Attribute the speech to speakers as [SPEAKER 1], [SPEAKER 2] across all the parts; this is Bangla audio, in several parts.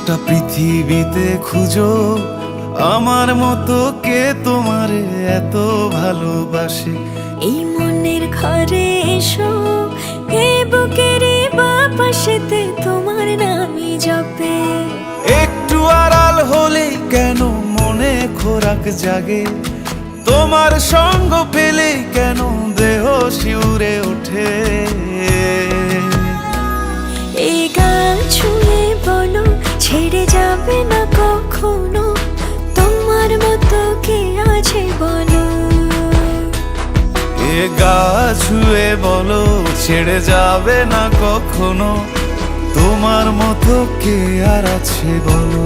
[SPEAKER 1] গোটা পৃথিবীতে খুঁজো আমার মতো কে তোমারে এত ভালোবাসে।
[SPEAKER 2] এই মনের ঘরে এসো, এই বুকের বাপাশেতে তোমার নামই জপে।
[SPEAKER 1] একটু আড়াল হলেই কেন মনে খোরাক জাগে, তোমার সঙ্গ পেলেই কেন দেহ শিউরে ওঠে।
[SPEAKER 2] এই গান ছুঁয়ে বলো ছেড়ে যাবে না কখনো, তোমার মতো কে আছে বলো।
[SPEAKER 1] এ গা ছুঁয়ে বলো ছেড়ে যাবে না কখনো, তোমার মতো কে আর আছে বলো।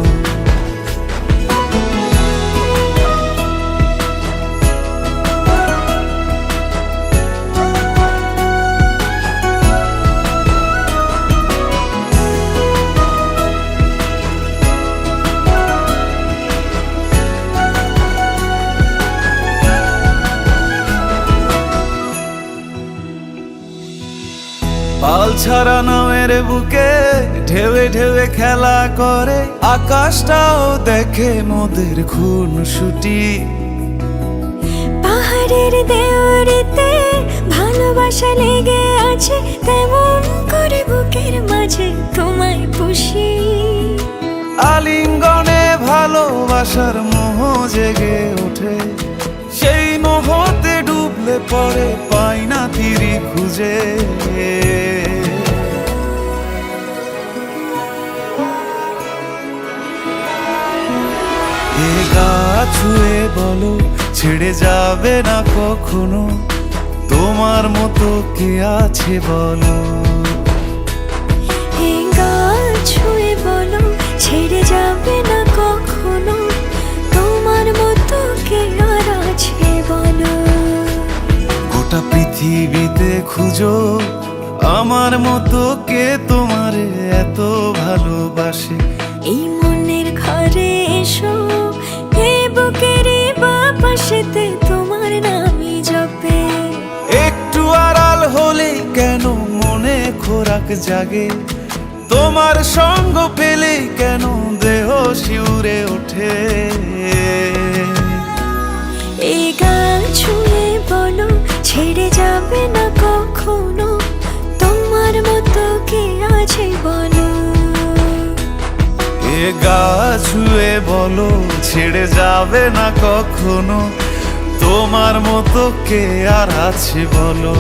[SPEAKER 1] পাল ছাড়া নামের বুকে ঢেউে ঢেউে খেলা করে, আকাশটাও দেখে মোদের খুনসুটি।
[SPEAKER 2] পাহাড়ের দেওয়ারিতে ভালোবাসা লেগে আছে, তেমন করে বুকের মাঝে তোমায় পুষি।
[SPEAKER 1] আলিঙ্গনে ভালোবাসার মোহ জেগে ওঠে, সেই মোহতে ডুবলে পরে পাই না তীরি খুঁজে। এ গা ছুঁয়ে বলো ছেড়ে যাবে না কখনো, তোমার মতো কে আছে বলো।
[SPEAKER 2] এই গান ছুঁয়ে বলো ছেড়ে যাবে না কখনো, তোমার মতো কে আর আছে বলো।
[SPEAKER 1] গোটা পৃথিবীতে খুঁজো আমার মতো কে তোমারে এত ভালোবাসে।
[SPEAKER 2] এই মনের ঘরে এসো, এই বুকের বাপাশেতে তোমার নামই জপে।
[SPEAKER 1] একটু আড়াল হলেই কেন মনে খোরাক জাগে, তোমার সঙ্গ পেলেই কেন দেহ শিউরে ওঠে।
[SPEAKER 2] এই গান ছুঁয়ে বলো ছেড়ে যাবে না কখনো, তোমার মতো কে আছে বলো।
[SPEAKER 1] এ গা ছুঁয়ে বলো ছেড়ে যাবে না কখনো, তোমার মতো কে আর আছে বলো।